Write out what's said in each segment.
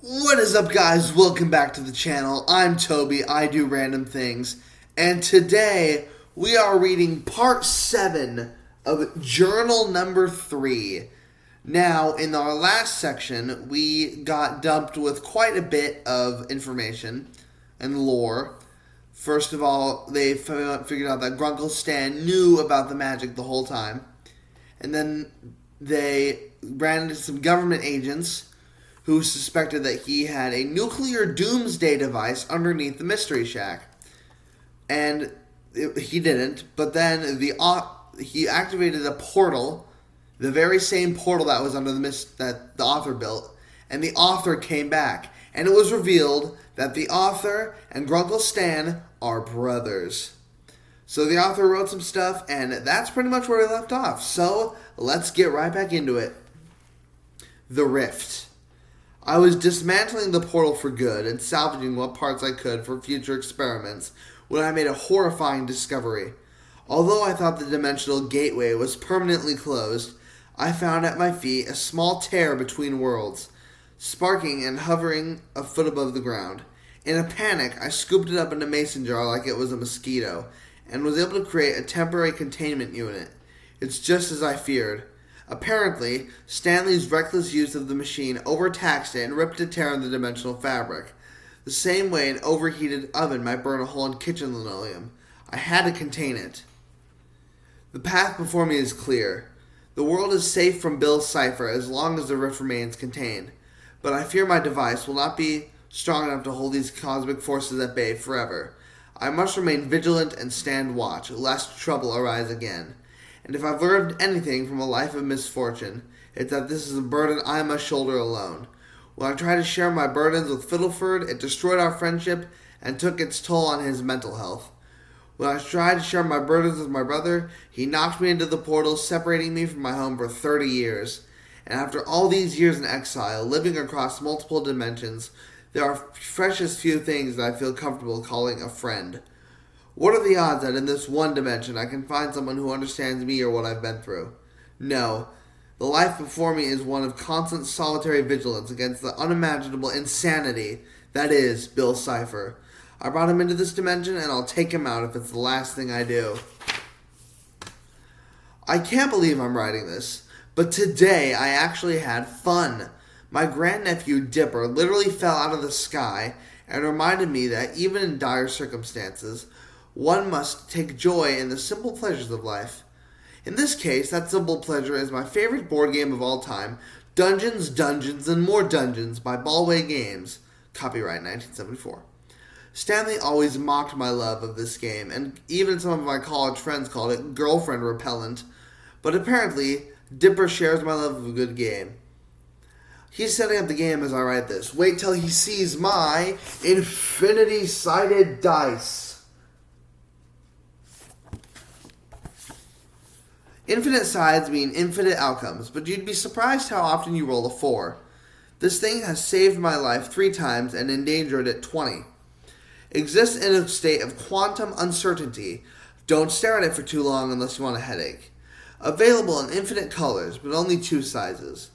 What is up, guys? Welcome back to the channel. I'm Toby, I do random things, and today we are reading part 7 of journal number 3. Now, in our last section, we got dumped with quite a bit of information and lore. First of all, they figured out that Grunkle Stan knew about the magic the whole time, and then they ran into some government agents who suspected that he had a nuclear doomsday device underneath the Mystery Shack. And he didn't, but then he activated a portal, the very same portal that was under that the author built, and the author came back. And it was revealed that the author and Grunkle Stan are brothers. So the author wrote some stuff, and that's pretty much where we left off. So let's get right back into it. The Rift. I was dismantling the portal for good and salvaging what parts I could for future experiments when I made a horrifying discovery. Although I thought the dimensional gateway was permanently closed, I found at my feet a small tear between worlds, sparking and hovering a foot above the ground. In a panic, I scooped it up in a mason jar like it was a mosquito, and was able to create a temporary containment unit. It's just as I feared. Apparently, Stanley's reckless use of the machine overtaxed it and ripped a tear in the dimensional fabric. The same way an overheated oven might burn a hole in kitchen linoleum. I had to contain it. The path before me is clear. The world is safe from Bill's cipher as long as the rift remains contained. But I fear my device will not be strong enough to hold these cosmic forces at bay forever. I must remain vigilant and stand watch, lest trouble arise again. And if I've learned anything from a life of misfortune, it's that this is a burden I must shoulder alone. When I tried to share my burdens with Fiddleford, it destroyed our friendship and took its toll on his mental health. When I tried to share my burdens with my brother, he knocked me into the portal, separating me from my home for 30 years. And after all these years in exile, living across multiple dimensions, there are precious few things that I feel comfortable calling a friend. What are the odds that in this one dimension I can find someone who understands me or what I've been through? No. The life before me is one of constant solitary vigilance against the unimaginable insanity that is Bill Cipher. I brought him into this dimension, and I'll take him out if it's the last thing I do. I can't believe I'm writing this, but today I actually had fun. My grandnephew Dipper literally fell out of the sky and reminded me that even in dire circumstances, one must take joy in the simple pleasures of life. In this case, that simple pleasure is my favorite board game of all time, Dungeons, Dungeons, and More Dungeons by Ballway Games, copyright 1974. Stanley always mocked my love of this game, and even some of my college friends called it girlfriend repellent, but apparently, Dipper shares my love of a good game. He's setting up the game as I write this. Wait till he sees my infinity-sided dice. Infinite sides mean infinite outcomes, but you'd be surprised how often you roll a 4. This thing has saved my life 3 times and endangered it 20. Exists in a state of quantum uncertainty. Don't stare at it for too long unless you want a headache. Available in infinite colors, but only 2 sizes.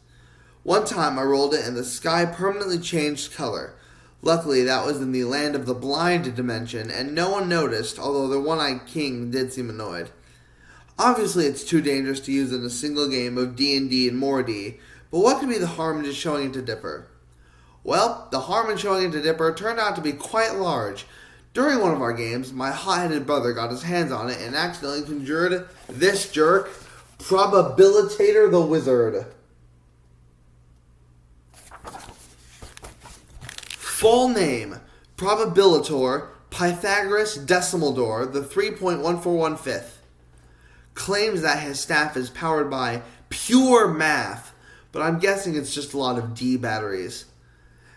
One time I rolled it and the sky permanently changed color. Luckily, that was in the land of the blind dimension, and no one noticed, although the one-eyed king did seem annoyed. Obviously, it's too dangerous to use in a single game of D&D and more D, but what could be the harm in just showing it to Dipper? Well, the harm in showing it to Dipper turned out to be quite large. During one of our games, my hot-headed brother got his hands on it and accidentally conjured this jerk, Probabilitator the Wizard. Full name, Probabilitor Pythagoras Decimal Door, the 3.141/5. Claims that his staff is powered by pure math, but I'm guessing it's just a lot of D batteries.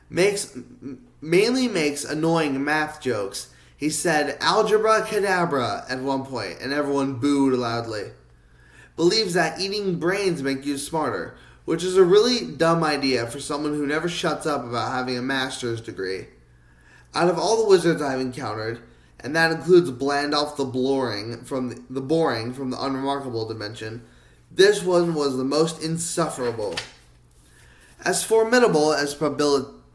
Mainly makes annoying math jokes. He said algebra cadabra at one point, and everyone booed loudly. Believes that eating brains make you smarter, which is a really dumb idea for someone who never shuts up about having a master's degree. Out of all the wizards I've encountered, and that includes Blandolph the Boring from the Unremarkable dimension, this one was the most insufferable. As formidable as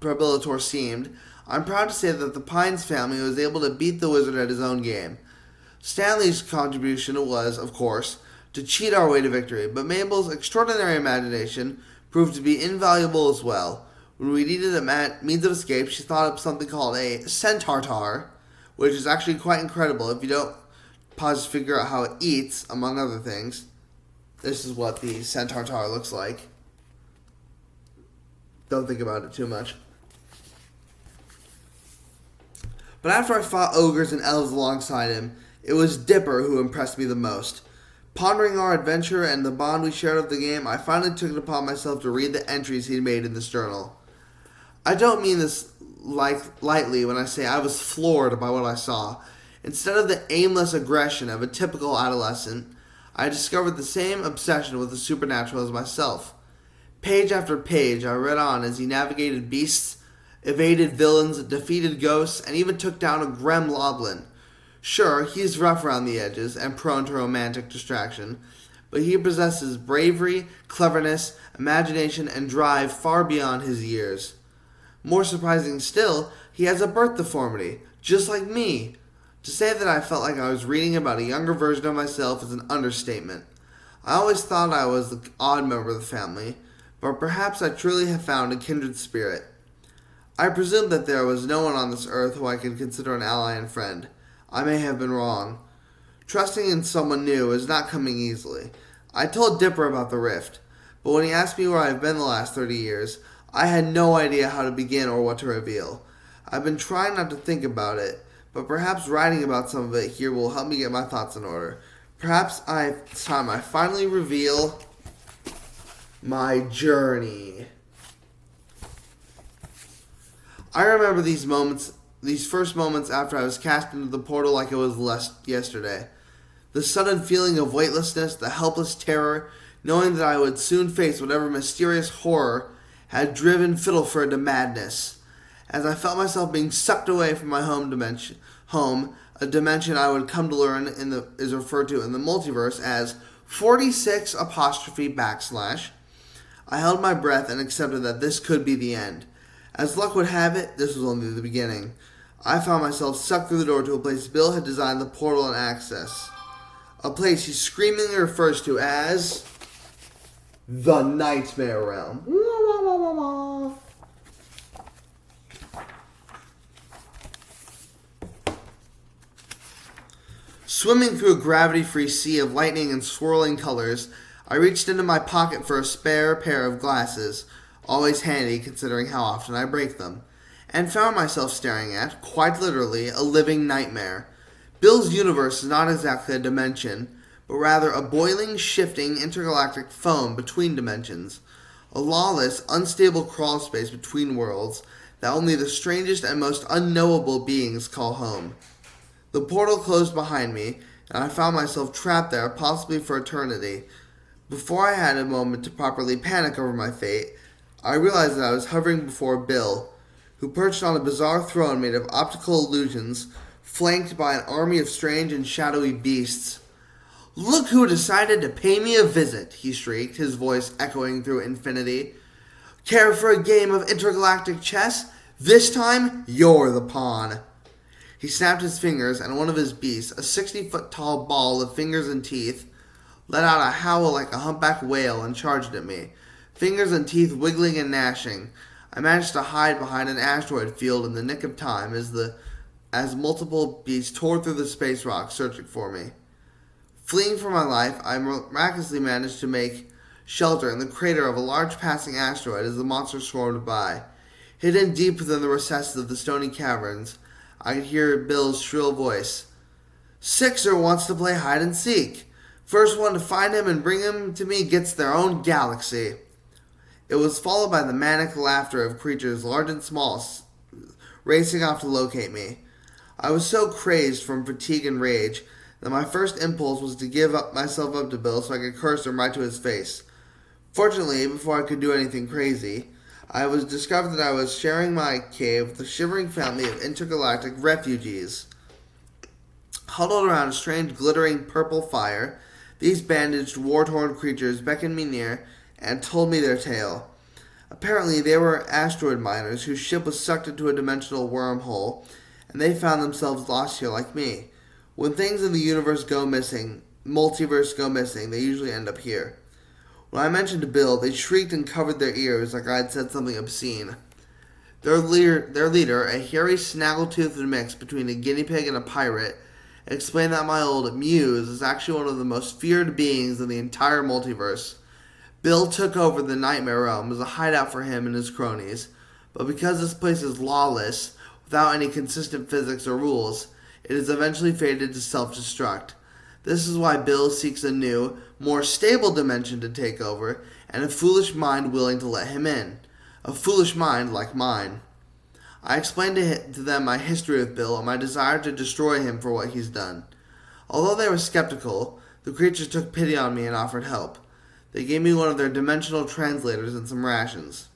Probilator seemed, I'm proud to say that the Pines family was able to beat the wizard at his own game. Stanley's contribution was, of course, to cheat our way to victory, but Mabel's extraordinary imagination proved to be invaluable as well. When we needed a means of escape, she thought up something called a centaur, which is actually quite incredible if you don't pause to figure out how it eats, among other things. This is what the centaur looks like. Don't think about it too much. But after I fought ogres and elves alongside him, it was Dipper who impressed me the most. Pondering our adventure and the bond we shared of the game, I finally took it upon myself to read the entries he'd made in this journal. I don't mean this lightly when I say I was floored by what I saw. Instead of the aimless aggression of a typical adolescent, I discovered the same obsession with the supernatural as myself. Page after page, I read on as he navigated beasts, evaded villains, defeated ghosts, and even took down a gremlin. Sure, he's rough around the edges and prone to romantic distraction, but he possesses bravery, cleverness, imagination, and drive far beyond his years. More surprising still, he has a birth deformity, just like me. To say that I felt like I was reading about a younger version of myself is an understatement. I always thought I was the odd member of the family, but perhaps I truly have found a kindred spirit. I presumed that there was no one on this earth who I could consider an ally and friend. I may have been wrong. Trusting in someone new is not coming easily. I told Dipper about the rift, but when he asked me where I've been the last 30 years, I had no idea how to begin or what to reveal. I've been trying not to think about it, but perhaps writing about some of it here will help me get my thoughts in order. Perhaps it's time I finally reveal my journey. I remember these first moments after I was cast into the portal like it was yesterday. The sudden feeling of weightlessness, the helpless terror, knowing that I would soon face whatever mysterious horror had driven Fiddleford to madness. As I felt myself being sucked away from my home, a dimension I would come to learn is referred to in the multiverse as 46 apostrophe /. I held my breath and accepted that this could be the end. As luck would have it, this was only the beginning. I found myself sucked through the door to a place Bill had designed the portal and access. A place he screamingly refers to as the Nightmare Realm. Swimming through a gravity-free sea of lightning and swirling colors, I reached into my pocket for a spare pair of glasses, always handy considering how often I break them, and found myself staring at, quite literally, a living nightmare. Bill's universe is not exactly a dimension, but rather a boiling, shifting, intergalactic foam between dimensions, a lawless, unstable crawl space between worlds that only the strangest and most unknowable beings call home. The portal closed behind me, and I found myself trapped there, possibly for eternity. Before I had a moment to properly panic over my fate, I realized that I was hovering before Bill, who perched on a bizarre throne made of optical illusions, flanked by an army of strange and shadowy beasts. "Look who decided to pay me a visit," he shrieked, his voice echoing through infinity. "Care for a game of intergalactic chess? This time, you're the pawn." He snapped his fingers, and one of his beasts, a 60-foot-tall ball of fingers and teeth, let out a howl like a humpbacked whale and charged at me. Fingers and teeth wiggling and gnashing, I managed to hide behind an asteroid field in the nick of time as multiple beasts tore through the space rock searching for me. Fleeing for my life, I miraculously managed to make shelter in the crater of a large passing asteroid as the monster swarmed by. Hidden deep within the recesses of the stony caverns, I could hear Bill's shrill voice. "Sixer wants to play hide and seek. First one to find him and bring him to me gets their own galaxy." It was followed by the manic laughter of creatures large and small, racing off to locate me. I was so crazed from fatigue and rage that my first impulse was to give myself up to Bill so I could curse him right to his face. Fortunately, before I could do anything crazy, I discovered that I was sharing my cave with a shivering family of intergalactic refugees. Huddled around a strange glittering purple fire, these bandaged, war-torn creatures beckoned me near and told me their tale. Apparently, they were asteroid miners whose ship was sucked into a dimensional wormhole, and they found themselves lost here like me. When things in the universe go missing, multiverse go missing, they usually end up here. When I mentioned to Bill, they shrieked and covered their ears like I had said something obscene. Their leader, a hairy, snaggle-toothed mix between a guinea pig and a pirate, explained that my old muse is actually one of the most feared beings in the entire multiverse. Bill took over the Nightmare Realm as a hideout for him and his cronies, but because this place is lawless, without any consistent physics or rules, it is eventually fated to self-destruct. This is why Bill seeks a new, more stable dimension to take over, and a foolish mind willing to let him in. A foolish mind like mine. I explained to them my history with Bill and my desire to destroy him for what he's done. Although they were skeptical, the creatures took pity on me and offered help. They gave me one of their dimensional translators and some rations.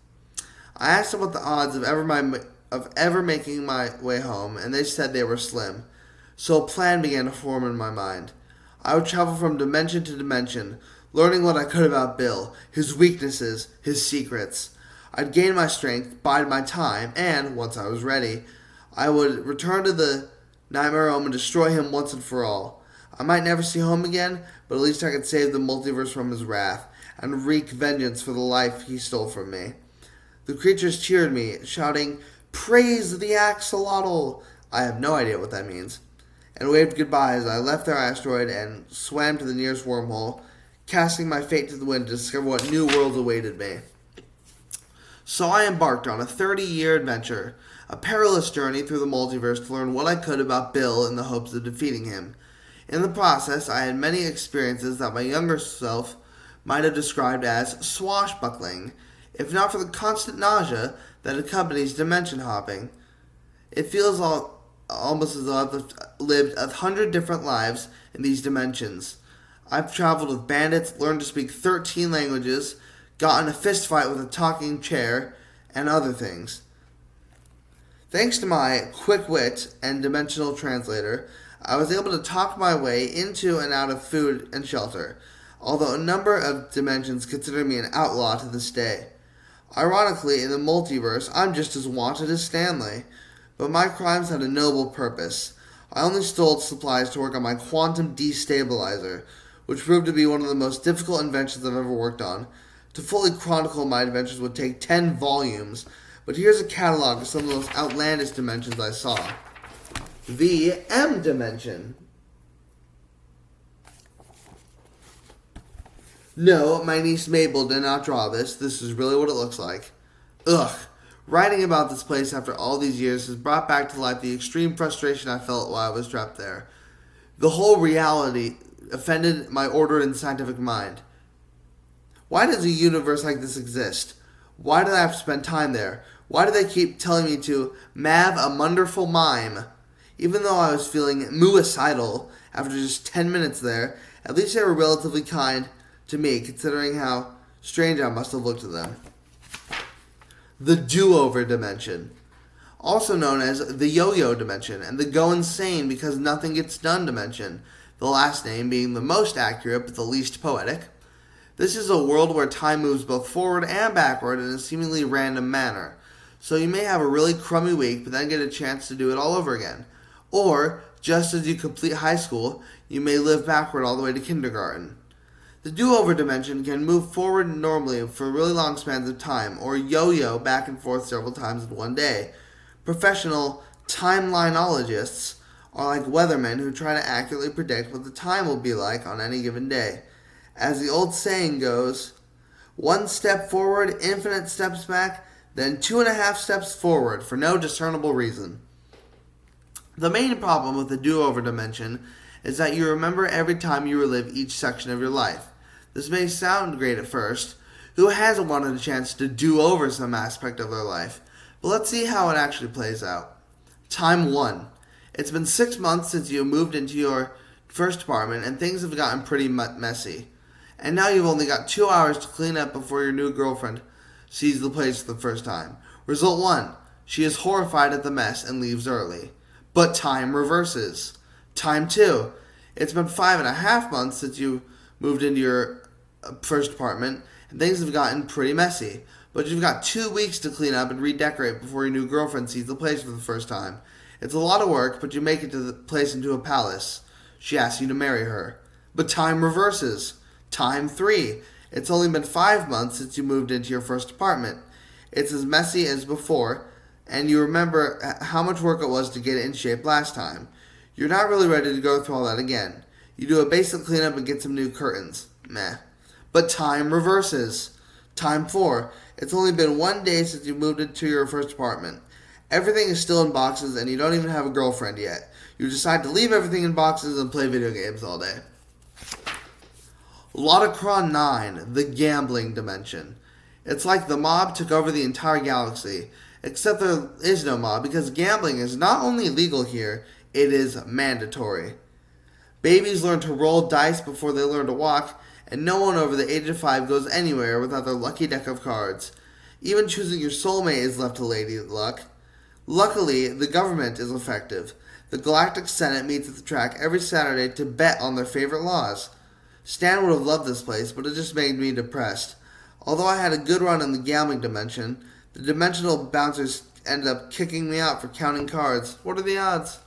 I asked them what the odds of ever making my way home, and they said they were slim. So a plan began to form in my mind. I would travel from dimension to dimension, learning what I could about Bill, his weaknesses, his secrets. I'd gain my strength, bide my time, and, once I was ready, I would return to the Nightmare Realm and destroy him once and for all. I might never see home again, but at least I could save the multiverse from his wrath, and wreak vengeance for the life he stole from me. The creatures cheered me, shouting, "Praise the axolotl!" I have no idea what that means. And waved goodbye as I left their asteroid and swam to the nearest wormhole, casting my fate to the wind to discover what new worlds awaited me. So I embarked on a 30-year adventure, a perilous journey through the multiverse to learn what I could about Bill in the hopes of defeating him. In the process, I had many experiences that my younger self might have described as swashbuckling, if not for the constant nausea that accompanies dimension hopping. It feels almost as though I've lived 100 different lives in these dimensions. I've traveled with bandits, learned to speak 13 languages, got in a fist fight with a talking chair, and other things. Thanks to my quick wit and dimensional translator, I was able to talk my way into and out of food and shelter, although a number of dimensions consider me an outlaw to this day. Ironically, in the multiverse, I'm just as wanted as Stanley, but my crimes had a noble purpose. I only stole supplies to work on my quantum destabilizer, which proved to be one of the most difficult inventions I've ever worked on. To fully chronicle my adventures would take 10 volumes, but here's a catalog of some of the most outlandish dimensions I saw. The M dimension. No, my niece Mabel did not draw this. This is really what it looks like. Ugh. Writing about this place after all these years has brought back to life the extreme frustration I felt while I was trapped there. The whole reality offended my ordered and scientific mind. Why does a universe like this exist? Why do I have to spend time there? Why do they keep telling me to "mav a wonderful mime"? Even though I was feeling muicidal after just 10 minutes there, at least they were relatively kind to me, considering how strange I must have looked to them. The do-over dimension, also known as the yo-yo dimension and the go insane because nothing gets done dimension, the last name being the most accurate but the least poetic. This is a world where time moves both forward and backward in a seemingly random manner, so you may have a really crummy week but then get a chance to do it all over again. Or, just as you complete high school, you may live backward all the way to kindergarten. The do-over dimension can move forward normally for really long spans of time, or yo-yo back and forth several times in one day. Professional timelinologists are like weathermen who try to accurately predict what the time will be like on any given day. As the old saying goes, 1 step forward, infinite steps back, then 2.5 steps forward for no discernible reason. The main problem with the do-over dimension is that you remember every time you relive each section of your life. This may sound great at first. Who hasn't wanted a chance to do over some aspect of their life? But let's see how it actually plays out. Time 1. It's been 6 months since you moved into your first apartment and things have gotten pretty messy. And now you've only got 2 hours to clean up before your new girlfriend sees the place for the first time. Result 1. She is horrified at the mess and leaves early. But time reverses. Time 2. It's been 5.5 months since you moved into your first apartment, and things have gotten pretty messy. but you've got 2 weeks to clean up and redecorate before your new girlfriend sees the place for the first time. It's a lot of work, but you make it to the place into a palace. She asks you to marry her. But time reverses. Time 3. It's only been 5 months since you moved into your first apartment. It's as messy as before, and you remember how much work it was to get it in shape last time. You're not really ready to go through all that again. You do a basic cleanup and get some new curtains. Meh. But time reverses. Time 4. It's only been 1 day since you moved into your first apartment. Everything is still in boxes and you don't even have a girlfriend yet. You decide to leave everything in boxes and play video games all day. Lotacron 9, the gambling dimension. It's like the mob took over the entire galaxy, except there is no mob because gambling is not only legal here, it is mandatory. Babies learn to roll dice before they learn to walk, and no one over the age of 5 goes anywhere without their lucky deck of cards. Even choosing your soulmate is left to lady luck. Luckily, the government is effective. The Galactic Senate meets at the track every Saturday to bet on their favorite laws. Stan would have loved this place, but it just made me depressed. Although I had a good run in the gambling dimension, the dimensional bouncers ended up kicking me out for counting cards. What are the odds?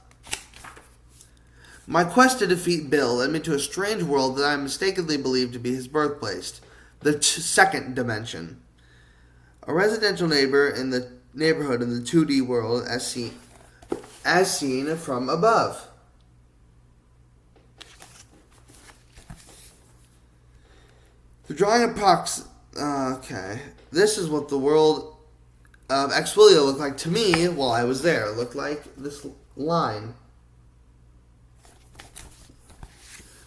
My quest to defeat Bill led me to a strange world that I mistakenly believed to be his birthplace, the second dimension. A residential neighborhood in the 2D world as seen from above. The drawing okay. This is what the world of Exwilio looked like to me while I was there. It looked like this line.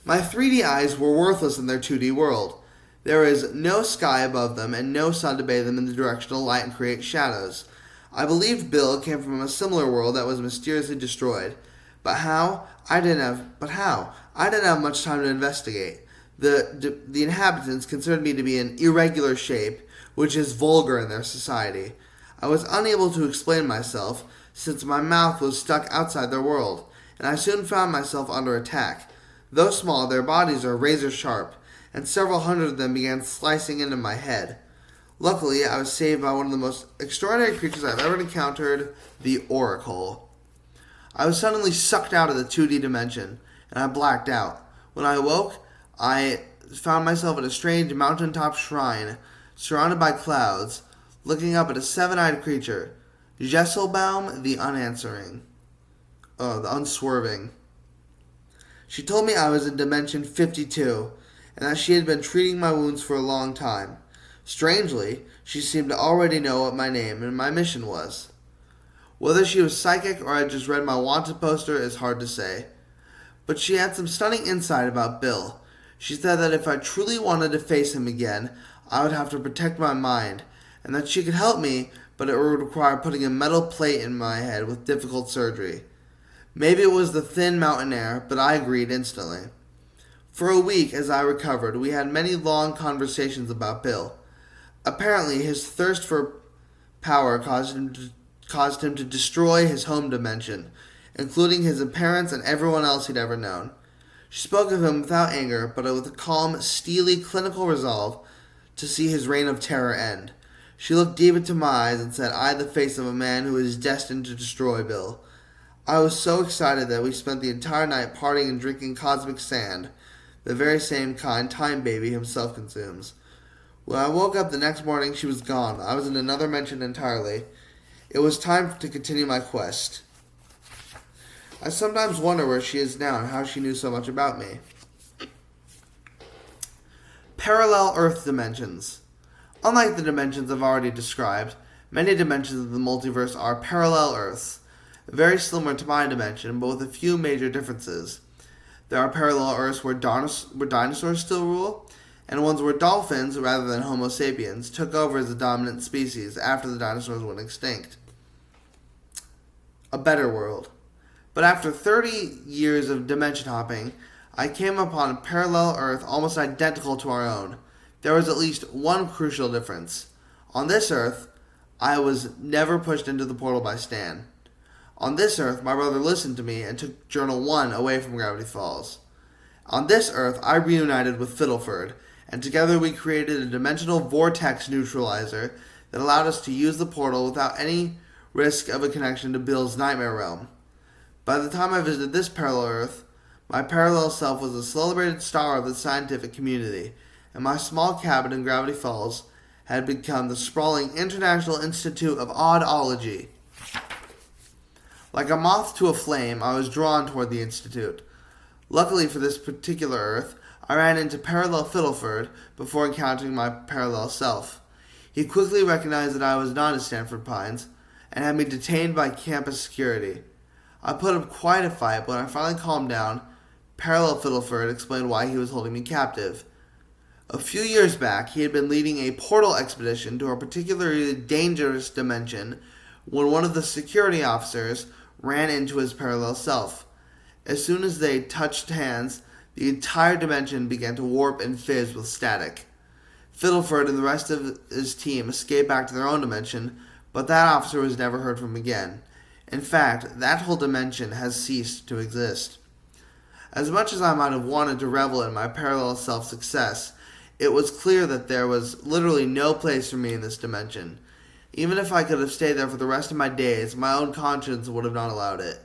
My 3D eyes were worthless in their 2D world. There is no sky above them and no sun to bathe them in the directional light and create shadows. I believed Bill came from a similar world that was mysteriously destroyed. But how? I didn't have much time to investigate. The inhabitants considered me to be an irregular shape, which is vulgar in their society. I was unable to explain myself, since my mouth was stuck outside their world, and I soon found myself under attack. Though small, their bodies are razor sharp, and several hundred of them began slicing into my head. Luckily, I was saved by one of the most extraordinary creatures I've ever encountered, the Oracle. I was suddenly sucked out of the 2D dimension, and I blacked out. When I awoke, I found myself at a strange mountaintop shrine, surrounded by clouds, looking up at a seven-eyed creature, Jesselbaum the Unswerving. She told me I was in Dimension 52, and that she had been treating my wounds for a long time. Strangely, she seemed to already know what my name and my mission was. Whether she was psychic or I just read my wanted poster is hard to say. But she had some stunning insight about Bill. She said that if I truly wanted to face him again, I would have to protect my mind, and that she could help me, but it would require putting a metal plate in my head with difficult surgery. Maybe it was the thin mountain air, but I agreed instantly. For a week, as I recovered, we had many long conversations about Bill. Apparently, his thirst for power caused him to destroy his home dimension, including his parents and everyone else he'd ever known. She spoke of him without anger, but with a calm, steely, clinical resolve to see his reign of terror end. She looked deep into my eyes and said I had the face of a man who is destined to destroy Bill. I was so excited that we spent the entire night partying and drinking cosmic sand, the very same kind Time Baby himself consumes. When I woke up the next morning, she was gone. I was in another dimension entirely. It was time to continue my quest. I sometimes wonder where she is now and how she knew so much about me. Parallel Earth dimensions. Unlike the dimensions I've already described, many dimensions of the multiverse are parallel Earths, very similar to my dimension, but with a few major differences. There are parallel Earths where dinosaurs still rule, and ones where dolphins, rather than Homo sapiens, took over as the dominant species after the dinosaurs went extinct. A better world. But after 30 years of dimension hopping, I came upon a parallel Earth almost identical to our own. There was at least one crucial difference. On this Earth, I was never pushed into the portal by Stan. On this Earth, my brother listened to me and took Journal 1 away from Gravity Falls. On this Earth, I reunited with Fiddleford, and together we created a dimensional vortex neutralizer that allowed us to use the portal without any risk of a connection to Bill's nightmare realm. By the time I visited this parallel Earth, my parallel self was a celebrated star of the scientific community, and my small cabin in Gravity Falls had become the sprawling International Institute of Oddology. Like a moth to a flame, I was drawn toward the Institute. Luckily for this particular Earth, I ran into Parallel Fiddleford before encountering my parallel self. He quickly recognized that I was not at Stanford Pines, and had me detained by campus security. I put up quite a fight, but when I finally calmed down, Parallel Fiddleford explained why he was holding me captive. A few years back, he had been leading a portal expedition to a particularly dangerous dimension when one of the security officers ran into his parallel self. As soon as they touched hands, the entire dimension began to warp and fizz with static. Fiddleford and the rest of his team escaped back to their own dimension, but that officer was never heard from again. In fact, that whole dimension has ceased to exist. As much as I might have wanted to revel in my parallel self's success, it was clear that there was literally no place for me in this dimension. Even if I could have stayed there for the rest of my days, my own conscience would have not allowed it.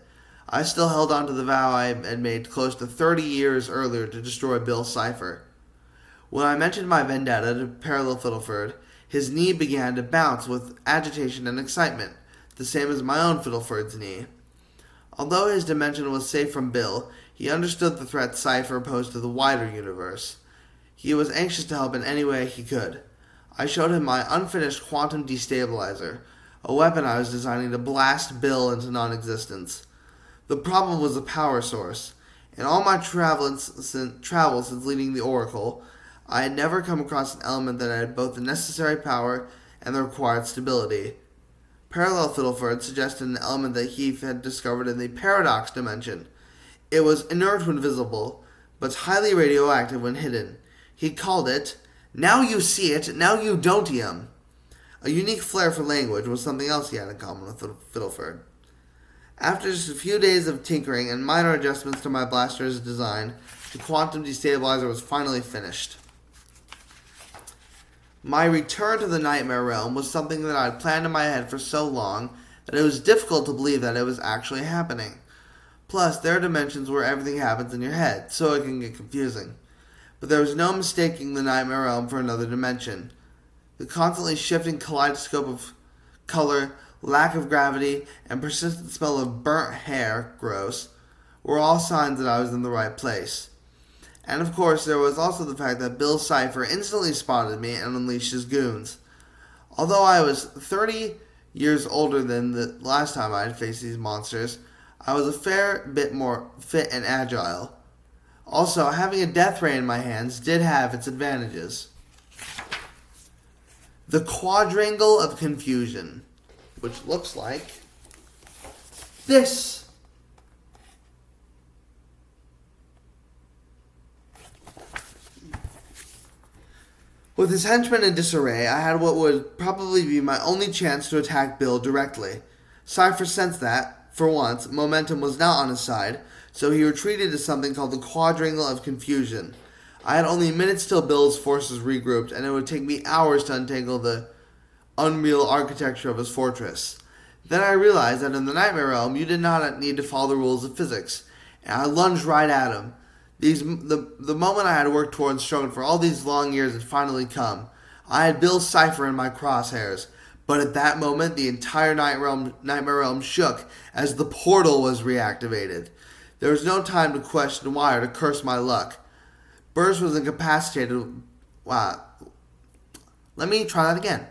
I still held on to the vow I had made close to 30 years earlier to destroy Bill Cipher. When I mentioned my vendetta to Parallel Fiddleford, his knee began to bounce with agitation and excitement, the same as my own Fiddleford's knee. Although his dimension was safe from Bill, he understood the threat Cipher posed to the wider universe. He was anxious to help in any way he could. I showed him my unfinished quantum destabilizer, a weapon I was designing to blast Bill into non-existence. The problem was the power source. In all my travels since leading the Oracle, I had never come across an element that had both the necessary power and the required stability. Parallel Fiddleford suggested an element that he had discovered in the paradox dimension. It was inert when visible, but highly radioactive when hidden. He called it, "Now you see it, now you don't-ium." A unique flair for language was something else he had in common with Fiddleford. After just a few days of tinkering and minor adjustments to my blaster's design, the quantum destabilizer was finally finished. My return to the Nightmare Realm was something that I had planned in my head for so long that it was difficult to believe that it was actually happening. Plus, there are dimensions where everything happens in your head, so it can get confusing. But there was no mistaking the Nightmare Realm for another dimension. The constantly shifting kaleidoscope of color, lack of gravity, and persistent smell of burnt hair, gross, were all signs that I was in the right place. And of course, there was also the fact that Bill Cipher instantly spotted me and unleashed his goons. Although I was 30 years older than the last time I had faced these monsters, I was a fair bit more fit and agile. Also, having a death ray in my hands did have its advantages. The Quadrangle of Confusion, which looks like this. With his henchmen in disarray, I had what would probably be my only chance to attack Bill directly. Cipher sensed that, for once, momentum was not on his side, so he retreated to something called the Quadrangle of Confusion. I had only minutes till Bill's forces regrouped, and it would take me hours to untangle the unreal architecture of his fortress. Then I realized that in the Nightmare Realm, you did not need to follow the rules of physics, and I lunged right at him. The moment I had worked towards struggled for all these long years had finally come. I had Bill Cipher in my crosshairs, but at that moment the entire Nightmare Realm shook as the portal was reactivated. There was no time to question why or to curse my luck. Burrs was incapacitated. Let me try that again.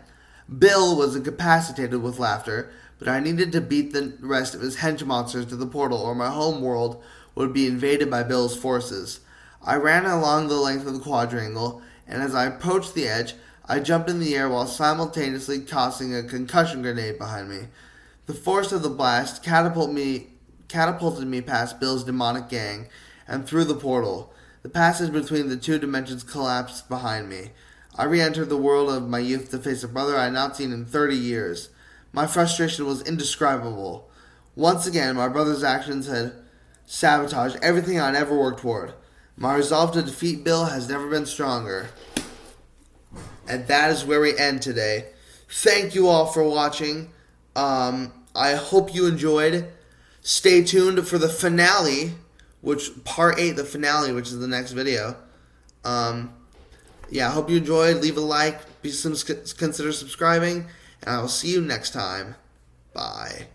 Bill was incapacitated with laughter, but I needed to beat the rest of his hench monsters to the portal, or my home world would be invaded by Bill's forces. I ran along the length of the quadrangle, and as I approached the edge, I jumped in the air while simultaneously tossing a concussion grenade behind me. The force of the blast catapulted me past Bill's demonic gang and through the portal. The passage between the two dimensions collapsed behind me. I re-entered the world of my youth to face a brother I had not seen in 30 years. My frustration was indescribable. Once again, my brother's actions had sabotaged everything I'd ever worked toward. My resolve to defeat Bill has never been stronger. And that is where we end today. thank you all for watching. I hope you enjoyed. Stay tuned for the finale, part 8, the finale, which is the next video. Yeah, I hope you enjoyed. Leave a like. Consider subscribing. And I will see you next time. Bye.